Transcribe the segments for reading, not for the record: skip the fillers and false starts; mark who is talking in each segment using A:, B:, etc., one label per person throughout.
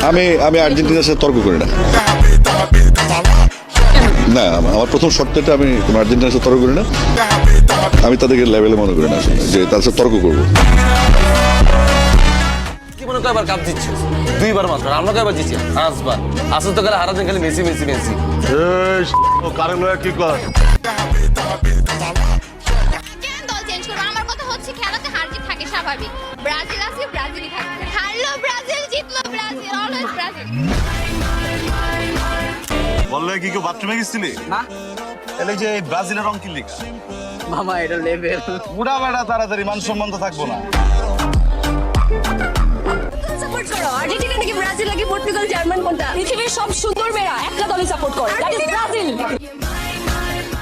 A: আমি আমি আর্জেন্টিনার সাথে তর্ক করি না। না, আমার প্রথম শর্তটা আমি আর্জেন্টিনার সাথে তর্ক করি না। আমি তাদেরকে লেভেলে মনে করি না যে তাদের সাথে তর্ক করবো।
B: জীবনে কয়বার কাপ জিতছে? 2বার মাত্র। আমরা কয়বার জিতছি? 5বার। আসলে তো গেলে হারাদিন খালি মেসি মেসি মেসি।
C: ও কারণ লয়া কি কর?
D: কেন দল চেঞ্জ করব? আমার কথা হচ্ছে খেলাতে হার জিত থাকে স্বাভাবিক। ব্রাজিল আছে, ব্রাজিলই থাকবে। হারলো ব্রাজিল, জিতলো ব্রাজিল, অলওয়েজ ব্রাজিল।
C: বললে কি কেউ বাথরুমে গেছিলি?
E: না
C: এলে যে এই ব্রাজিলের রং কি লিখা?
E: মামা এটা লেভেল
C: বুড়া বেড়া তাড়াতাড়ি মান সম্মান তো থাকবো না।
F: সাপোর্ট করো আর্জেন্টিনা নাকি ব্রাজিল নাকি পর্তুগাল জার্মান কোনটা পৃথিবীর সব সুন্দর মেয়েরা একটা দলই সাপোর্ট করে দ্যাট ইজ ব্রাজিল।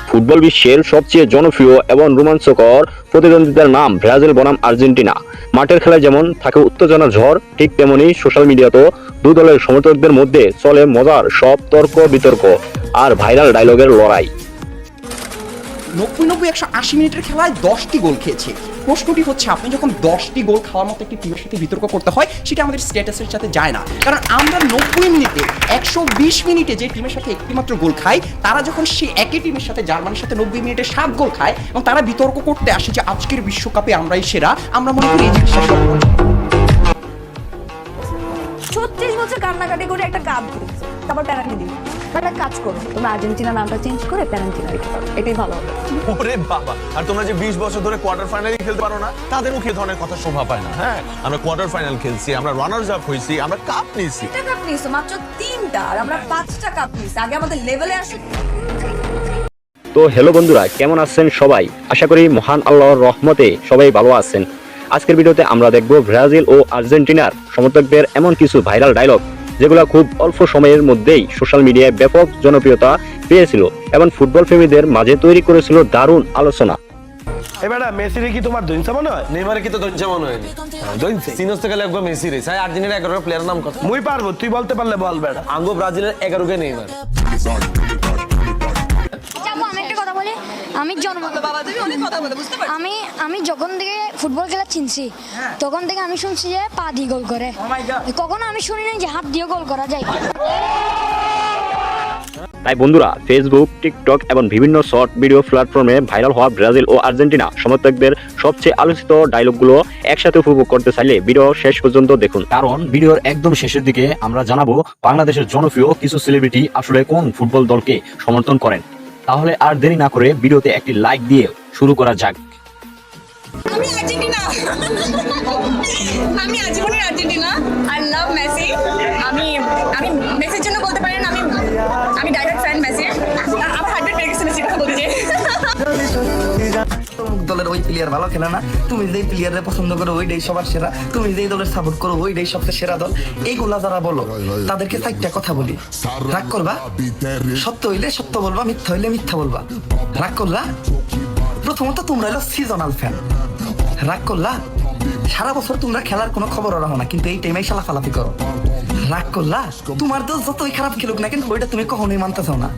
G: ফুটবল বিশ্বের সবচেয়ে জনপ্রিয় এবং রোমাঞ্চকর প্রতিদ্বন্দ্বিতার নাম ব্রাজিল বনাম আর্জেন্টিনা। মাঠের খেলায় যেমন থাকে উত্তেজনা ঝড়, ঠিক তেমনি সোশ্যাল মিডিয়াতেও দুই দলের সমর্থকদের মধ্যে চলে মজার সব তর্ক বিতর্ক আর ভাইরাল ডায়লগের লড়াই।
H: 90-180 মিনিটের খেলায় 10টি গোল খেয়েছে। প্রশ্নটি হচ্ছে, আপনি যখন 10টি গোল খাওয়ার মতো একটি টিমের সাথে বিতর্ক করতে হয়, সেটা আমাদের স্ট্যাটাসের সাথে যায় না। কারণ আমরা 90 মিনিটে 120 মিনিটে যে টিমের সাথে একটি মাত্র গোল খাই, তারা যখন সেই একই টিমের সাথে জার্মানির সাথে 90 মিনিটে 7 গোল খায় এবং তারা বিতর্ক করতে আসে যে আজকের বিশ্বকাপে আমরাই সেরা, আমরা মনে করি এই জিনিসটা
F: 36 বছর কান্নাকাটি করে একটা কাপ দিচ্ছে তারপর প্যানাল্টি দিই। একটা কাজ করো, তোমরা আর্জেন্টিনা নামটা চেঞ্জ করে প্যানাল্টি দিতে পারো, এটাই ভালো হবে।
B: ওরে বাবা, আর তোমরা যে 20 বছর ধরে কোয়ার্টার ফাইনালে খেলতে পারো না, তাদের মুখে ধরনের কথা শোভা পায় না। হ্যাঁ, আমরা কোয়ার্টার ফাইনাল খেলছি, আমরা রানার্স আপ হইছি, আমরা কাপ নিয়েছি।
F: একটা কাপ নিয়েছো মাত্র 3টা, আর আমরা 5টা কাপ নিয়েছি। আগে আমাদের লেভেলে আসো।
G: তো হ্যালো বন্ধুরা, কেমন আছেন সবাই? আশা করি মহান আল্লাহর রহমতে সবাই ভালো আছেন। আজকের ভিডিওতে আমরা দেখব ব্রাজিল ও আর্জেন্টিনার সমর্থকদের এমন কিছু ভাইরাল ডায়লগ যেগুলো খুব অল্প সময়ের মধ্যেই সোশ্যাল মিডিয়ায় ব্যাপক জনপ্রিয়তা পেয়েছিল এবং ফুটবল প্রেমীদের মাঝে তৈরি করেছিল দারুণ আলোচনা।
I: এবারে মেসি কি তোমার দইনসা মনে হয়?
B: নেইমারে কি তো দঞ্জা মনে হয়নি? দঞ্জা সিনোস থেকে লাগবে মেসি রে। সাই আর্জেন্টিনার 11 প্লেয়ার নাম কত?
I: মুই পারবো, তুই বলতে পারলে বল বেটা।
B: আঙ্গো ব্রাজিলের 11 কে নেইমার।
D: যাবো, আমি একটা কথা বলি। আমি
F: বাবা তুমি অনেক কথা বলে বুঝতে পারছো।
D: আমি যখন থেকে ফুটবল খেলা চিনছি, তখন থেকে আমি শুনছি যে পা দিয়ে গোল করে। কখনো আমি শুনি নাই যে হাত দিয়ে গোল করা যায়।
G: তাই বন্ধুরা, ফেসবুক, টিকটক এবং বিভিন্ন শর্ট ভিডিও প্ল্যাটফর্মে ভাইরাল হওয়া ব্রাজিল ও আর্জেন্টিনা সমর্থকদের সবচেয়ে আলোচিত ডায়লগগুলো একসাথে উপভোগ করতে চাইলে ভিডিও শেষ পর্যন্ত দেখুন, কারণ ভিডিওর একদম শেষের দিকে আমরা জানাবো বাংলাদেশের জনপ্রিয় কিছু সেলিব্রিটি আসলে কোন ফুটবল দলকে সমর্থন করেন। তাহলে আর দেরি না করে ভিডিওতে একটি লাইক দিয়ে শুরু করা যাক।
F: আমি আর্জেন্টিনা, আমি আজীবনের আর্জেন্টিনা। I love Messi. আমি আমি মেসির জন্য বলতে পারেন আমি ডাইরেক্ট ফ্যান মেসির। আমার হার্টবিট বেড়ে গেছে মেসির কথা বলতে যে।
E: দলের ওই প্লেয়ার ভালো খেলে না, তুমি যেই প্লেয়ারে পছন্দ করো ওইটাই সবার সেরা, তুমি যেই দলের সাপোর্ট করো ওইটাই সবচেয়ে সেরা দল। এইগুলা যারা বলো তাদেরকে চারটা কথা বলি, রাগ করবা? সত্য হইলে সত্য বলবা, মিথ্যা হইলে মিথ্যা বলবা। রাগ করলা? প্রথমত তোমরা হলো সিজনাল ফ্যান। রাগ করলা? সারা বছর তোমরা খেলার কোনো খবর রাখো না, কিন্তু এই টাইমে সালাফালাফি করো। রাগ করলা? তোমার তো যতই খারাপ খেলুক না কিন্তু ওইটা তুমি কখনোই মানতে চাও না।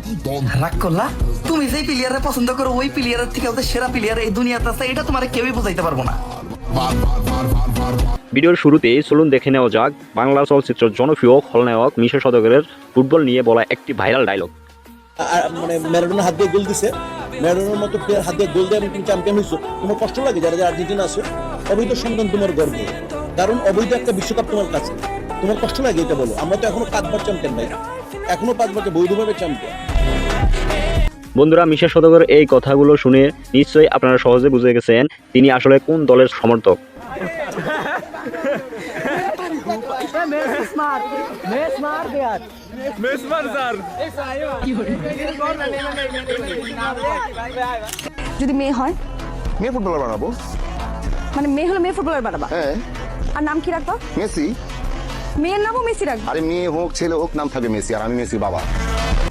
E: রাগ করলা? তুমি যেই প্লেয়ারে পছন্দ করো ওই প্লেয়ারের থেকে ওদের সেরা প্লেয়ার এই দুনিয়াতে আছে, এটা তোমার কেউই বোঝাইতে পারবো না।
G: ভিডিওর শুরুতেই চলুন দেখে নেওয়া যাক বাংলা চলচ্চিত্রের জনপ্রিয় খলনায়ক মিশা সওদাগরের ফুটবল নিয়ে বলা একটি ভাইরাল ডায়লগ।
I: মানে ম্যারাডোনা হাত দিয়ে গোল দিছে, ম্যারাডোনার মতো প্লেয়ার হাত দিয়ে গোল দিয়ে তুমি চ্যাম্পিয়ন হইছো, তোমার কষ্ট লাগে? যারা যারা আর্জেন্টিনা আছে, অবৈধ সন্তান তোমার গর্ব, কারণ অবৈধ একটা বিশ্বকাপ তোমার কাছে। তোমার কষ্ট লাগে এটা বলো? আমরা তো এখনো 5বার চ্যাম্পিয়ন ভাই, এখনো 5 বছর বৈধভাবে চ্যাম্পিয়ন।
G: বন্ধুরা, মিশা সওদাগর এই কথাগুলো শুনে নিশ্চয়ই আপনারা সহজে বুঝে গেছেন তিনি আসলে কোন দলের সমর্থক।
F: যদি মেয়ে হয়,
C: মেয়ে ফুটবলার বানাবো।
F: মানে মেয়ে হলে মেয়ে ফুটবলার বানাবা?
C: হ্যাঁ।
F: আর নাম কি রাখবা?
C: মেসি।
F: মেয়ের নামও মেসি রাখবা?
C: আরে মেয়ে হোক ছেলে হোক নাম থাকবে মেসি, আর আমি মেসির বাবা।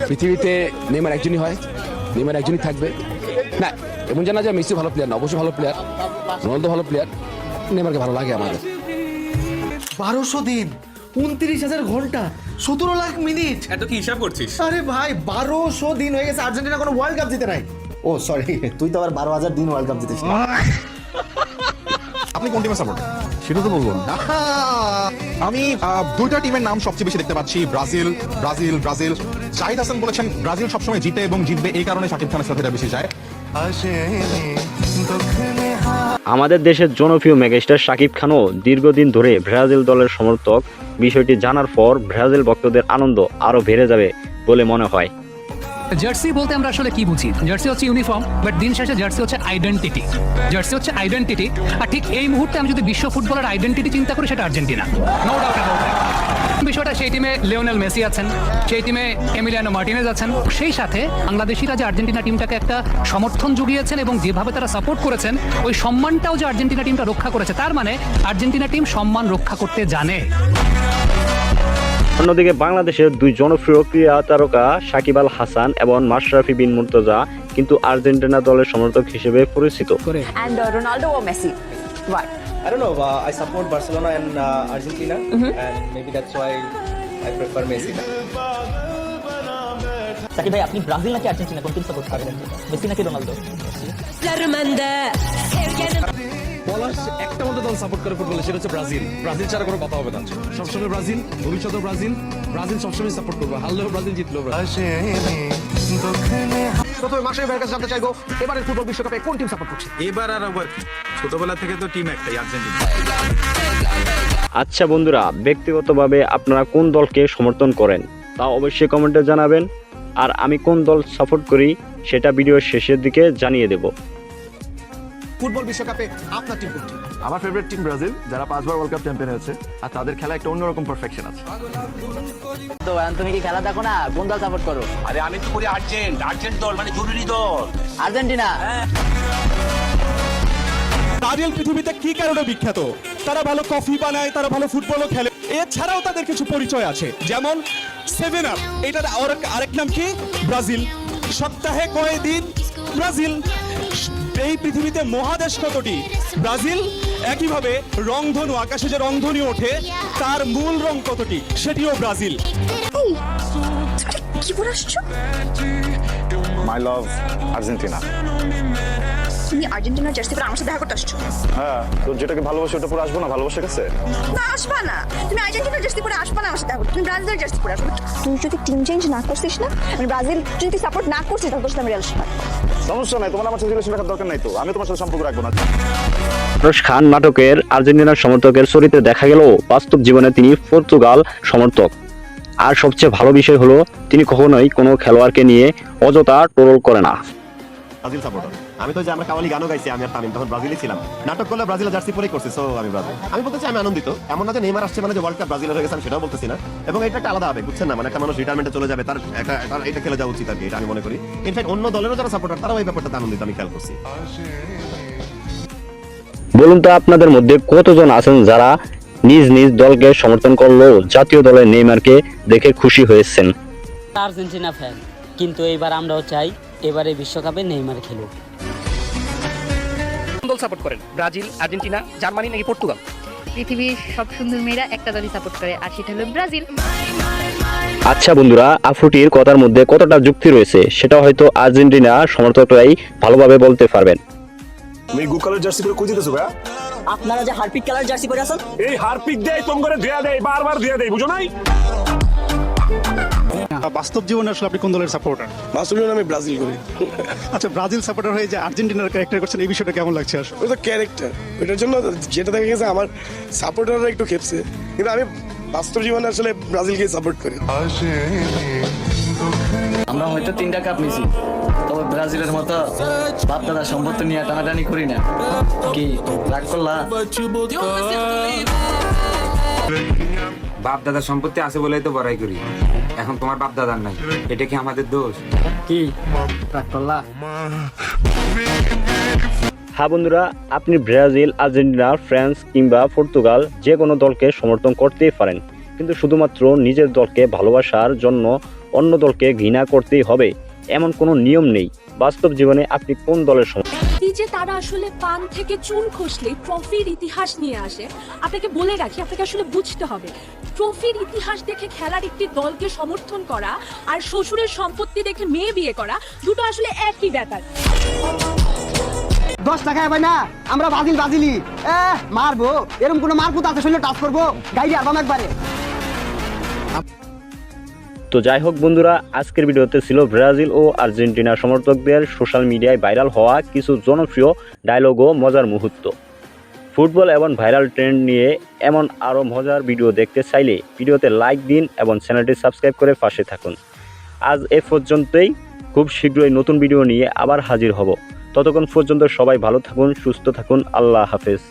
J: পৃথিবীতে নেইমার একজনই হয়, নেইমার একজনই থাকবে। না, এমন জানা যায় মেসি ভালো প্লেয়ার না, অবশ্যই ভালো প্লেয়ার, রোনালদো ভালো প্লেয়ার, নেইমারকে ভালো লাগে আমাদের।
I: 1200 দিন, 29,000 ঘন্টা, 17 লাখ মিনিট।
B: এত কি হিসাব করছিস?
I: আরে ভাই 1200 দিন হয়ে গেছে আর্জেন্টিনা কোনো ওয়ার্ল্ড কাপ জিতে নাই। ও সরি, তুই তো আবার 12,000 দিন ওয়ার্ল্ড কাপ জিতেছিস।
C: আপনি কোন টিমে সাপোর্ট? সেটা তো বলবো না।
K: আমি দুইটা টিমের নাম সবচেয়ে বেশি দেখতে পাচ্ছি, ব্রাজিল। শাহিদ হাসান বলেছেন ব্রাজিল সবসময় জিতে এবং জিতবে, এই কারণে শাকিব খানের সাথে এটা বেশি যায়।
G: আমাদের দেশের জনপ্রিয় মেগাস্টার শাকিব খানও দীর্ঘদিন ধরে ব্রাজিল দলের সমর্থক। বিষয়টি জানার পর ব্রাজিল ভক্তদের আনন্দ আরও বেড়ে যাবে বলে মনে হয়।
L: জার্সি বলতে আমরা আসলে কি বুঝি? জার্সি হচ্ছে ইউনিফর্ম, বাট দিন শেষে জার্সি হচ্ছে আইডেন্টিটি। জার্সি হচ্ছে আইডেন্টিটি, আর ঠিক এই মুহূর্তে আমি যদি বিশ্ব ফুটবলের আইডেন্টিটি চিন্তা করি, সেটা Argentina, no doubt about that. বিষয়টা সেই টিমে লিওনেল মেসি আছেন, সেই টিমে এমিলিয়ানো মার্টিনেজ আছেন, সেই সাথে বাংলাদেশিরা যে আর্জেন্টিনা টিমটাকে একটা সমর্থন জুগিয়েছেন এবং যেভাবে তারা সাপোর্ট করেছেন, ওই সম্মানটাও যে আর্জেন্টিনা টিমটা রক্ষা করেছে, তার মানে আর্জেন্টিনা টিম সম্মান রক্ষা করতে জানে।
G: অন্যদিকে বাংলাদেশের দুই জনপ্রিয় ক্রীড়া তারকা সাকিব আল হাসান এবং মাশরাফি বিন মুর্তজা কিন্তু আর্জেন্টিনা দলের সমর্থক হিসেবে পরিচিত।
F: And Ronaldo or Messi? Why?
E: I don't know. I support Barcelona and Argentina, and maybe that's why I prefer Messi.
L: Shakib ভাই, আপনি ব্রাজিল নাকি আর্জেন্টিনা, কোন টিম সাপোর্ট করেন? মেসি নাকি রোনালদো?
E: বলার একটা মতো দল সাপোর্ট করে ফুটবলে, সেটা হচ্ছে ব্রাজিল। ব্রাজিল ছাড়া কোনো কথা হবে না। সবসময় ব্রাজিল, ভবিষ্যতে ব্রাজিল সবসময় সাপোর্ট করবো। হারলেও ব্রাজিল, জিতলেও ব্রাজিল।
K: প্রথমে মাসের ভাইয়ের কাছে জানতে চাইবো, এবারের ফুটবল বিশ্বকাপে কোন টিম সাপোর্ট করছে?
B: এবার আর আবার ছোটবেলা থেকে তো টিম একটাই, আর্জেন্টিনা।
G: আচ্ছা বন্ধুরা, ব্যক্তিগতভাবে আপনারা কোন দলকে সমর্থন করেন তা অবশ্যই কমেন্টে জানাবেন, আর আমি কোন দল সাপোর্ট করি সেটা ভিডিওর শেষের দিকে জানিয়ে দেব।
K: ফুটবল বিশ্বকাপে আপনার টিম কোনটি?
C: আমার ফেভারিট টিম ব্রাজিল, যারা 5 বার ওয়ার্ল্ড কাপ চ্যাম্পিয়ন হয়েছে, আর তাদের খেলা একটা অন্যরকম পারফেকশন আছে।
L: তো তুমি কি খেলা দেখো না? কোন দল সাপোর্ট করো?
E: আরে আমি তো করি আর্জেন্ট দল, মানে জরুরি দল,
L: আর্জেন্টিনা।
K: ব্রাজিল পৃথিবীতে কি কারণে বিখ্যাত? তারা ভালো কফি বানায়, তারা ভালো ফুটবলও খেলে, এছাড়াও তাদের কিছু পরিচয় আছে, যেমন 7 আপ, এটার আরেক নাম কি? ব্রাজিল। সপ্তাহে কয় দিন? ব্রাজিল। এই পৃথিবীতে মহাদেশ কতটি? ব্রাজিল। একইভাবে রংধনু, আকাশে যে রংধনু ওঠে, তার মূল রং কতটি? সেটিও ব্রাজিল।
F: কি বলে আসছো?
C: মাই লাভ আর্জেন্টিনা।
F: তুমি আর্জেন্টিনার জার্সি পরে আমার সাথে দেখা করতে আসছো?
C: হ্যাঁ, তো যেটাকে ভালোবাসি ওটা পরে আসবো না, ভালোবাসার কাছে?
F: না, আসবা না। তুমি আর্জেন্টিনার জার্সি পরে আসবা না আমার সাথে দেখা করতে। তুমি ব্রাজিলের জার্সি পরে আসবে। তুই যদি টিম চেঞ্জ না করছিস না, মানে ব্রাজিল যদি সাপোর্ট না করছিস, তাহলে তোর সাথে আমি রিলেশন রাখবো।
C: সমস্যা নাই, তোমার আমার সাথে রিলেশন রাখার দরকার নাই, তো আমি তোমার সাথে সম্পর্ক রাখবো না।
G: আরশ খান নাটকের আর্জেন্টিনার সমর্থকের চরিত্রে দেখা গেল বাস্তব জীবনে তিনি পর্তুগাল সমর্থক। আর সবচেয়ে ভালো বিষয় হলো তিনি কখনোই কোনো খেলোয়াড়কে নিয়ে অযথা ট্রোল করে না।
C: ব্রাজিল সাপোর্টার আমি, তো যে আমরা কাওয়ালি গানও গাইছি, আমি আর তামিম তখন ব্রাজিলই ছিলাম। নাটক করলে ব্রাজিলের জার্সি পরেই করছি, সো আমি ব্রাজিল। আমি বলতে চাই আমি আনন্দিত, এমন না যে নেইমার আসছে মানে যে ওয়ার্ল্ড কাপ ব্রাজিলের হয়ে গেছে, আমি সেটাও বলতেছি না। এবং এটা একটা আলাদা আবেগ, বুঝছেন না? মানে একটা মানুষ রিটায়ারমেন্টে চলে যাবে, তার এটা খেলে যাওয়া উচিত আর কি, এটা আমি মনে করি। ইনফ্যাক্ট অন্য দলেরও যারা সাপোর্টার, তারাও এই ব্যাপারটাতে আনন্দিত, আমি খেয়াল করছি।
G: বলুন তো আপনাদের মধ্যে কতজন আছেন যারা নিজ নিজ দলকে সমর্থন করলেও জাতীয় দলের নেইমারকে দেখে খুশি হয়েছেন?
L: আর্জেন্টিনা ফ্যান, কিন্তু এবার আমরাও চাই এবারে বিশ্বকাপে নেইমার খেলুক।
E: কোন দল সাপোর্ট করেন? ব্রাজিল, আর্জেন্টিনা, জার্মানি নাকি পর্তুগাল?
D: পৃথিবীর সব সুন্দর মেয়েরা একটা দলই সাপোর্ট করে, আর সেটা হলো ব্রাজিল।
G: আচ্ছা বন্ধুরা, আফুটির কথার মধ্যে কতটা যুক্তি রয়েছে সেটা হয়তো আর্জেন্টিনা সমর্থকরাই ভালোভাবে বলতে পারবেন।
C: তুমি গু কালার জার্সি পরে কই দিতেছো ভাই?
L: আপনারা যে হারপিক কালার জার্সি পরে আছেন,
C: এই হারপিক দেই তোম করে দেয়া দেই, বারবার দেয়া দেই, বুঝো নাই?
K: বাস্তব জীবনে আসলে আপনি কোন দলের সাপোর্টার?
E: বাস্তব জীবনে আমি ব্রাজিল করি।
K: আচ্ছা, ব্রাজিল সাপোর্টার হয়ে যে আর্জেন্টিনার ক্যারেক্টার করছেন, এই বিষয়টা কেমন লাগছে? আসলে
E: ওই তো ক্যারেক্টার, ওইটার জন্য যেটা দেখা গেছে আমার সাপোর্টাররা একটু খেপছে, কিন্তু আমি বাস্তব জীবনে আসলে ব্রাজিলকে সাপোর্ট করি।
L: আমরা হয়তো 3টা কাপ নিছি, তবে ব্রাজিলের মতো বাপ দাদা সম্পত্তি নিয়ে টানাটানি করি না। কি রাগ করলা?
E: বাপ দাদার সম্পত্তি আছে বলেই তো বড়াই করি। এখন তোমার বাপ দাদার নাই, এটা কি আমাদের দোষ?
L: কি রাগ করলা?
G: হ্যাঁ বন্ধুরা, আপনি ব্রাজিল, আর্জেন্টিনা, ফ্রান্স কিংবা পর্তুগাল যে কোনো দলকে সমর্থন করতেই পারেন, কিন্তু শুধুমাত্র নিজের দলকে ভালোবাসার জন্য অন্য দলকে ঘৃণা করতেই হবে এমন কোনো নিয়ম নেই। বাস্তব জীবনে আপনি কোন দলের সমর্থক?
F: এই যে তারা আসলে পান থেকে চুন খসলে ট্রফির ইতিহাস নিয়ে আসে, আপনাকে বলে রাখি, আপনাকে আসলে বুঝতে হবে, ট্রফির ইতিহাস দেখে খেলার একটি দলকে সমর্থন করা আর শ্বশুরের সম্পত্তি দেখে মেয়ে বিয়ে করা দুটো আসলে একই ব্যাপার।
E: 10 টাকা ভাই না আমরা ব্রাজিলি মারবো এরকম কোনো মারকুত আছে শুনলে টাচ করবো গাইডি আবাম একবারে।
G: তো যাই হোক বন্ধুরা, আজকের ভিডিওতে ছিল ব্রাজিল ও আর্জেন্টিনা সমর্থকদের সোশ্যাল মিডিয়ায় ভাইরাল হওয়া কিছু জনপ্রিয় ডায়লগ ও মজার মুহূর্ত। ফুটবল এবং ভাইরাল ট্রেন্ড নিয়ে এমন আরও মজার ভিডিও দেখতে চাইলে ভিডিওতে লাইক দিন এবং চ্যানেলটি সাবস্ক্রাইব করে পাশে থাকুন। আজ এ পর্যন্তই, খুব শীঘ্রই নতুন ভিডিও নিয়ে আবার হাজির হব। ততক্ষণ পর্যন্ত সবাই ভালো থাকুন, সুস্থ থাকুন, আল্লাহ হাফেজ।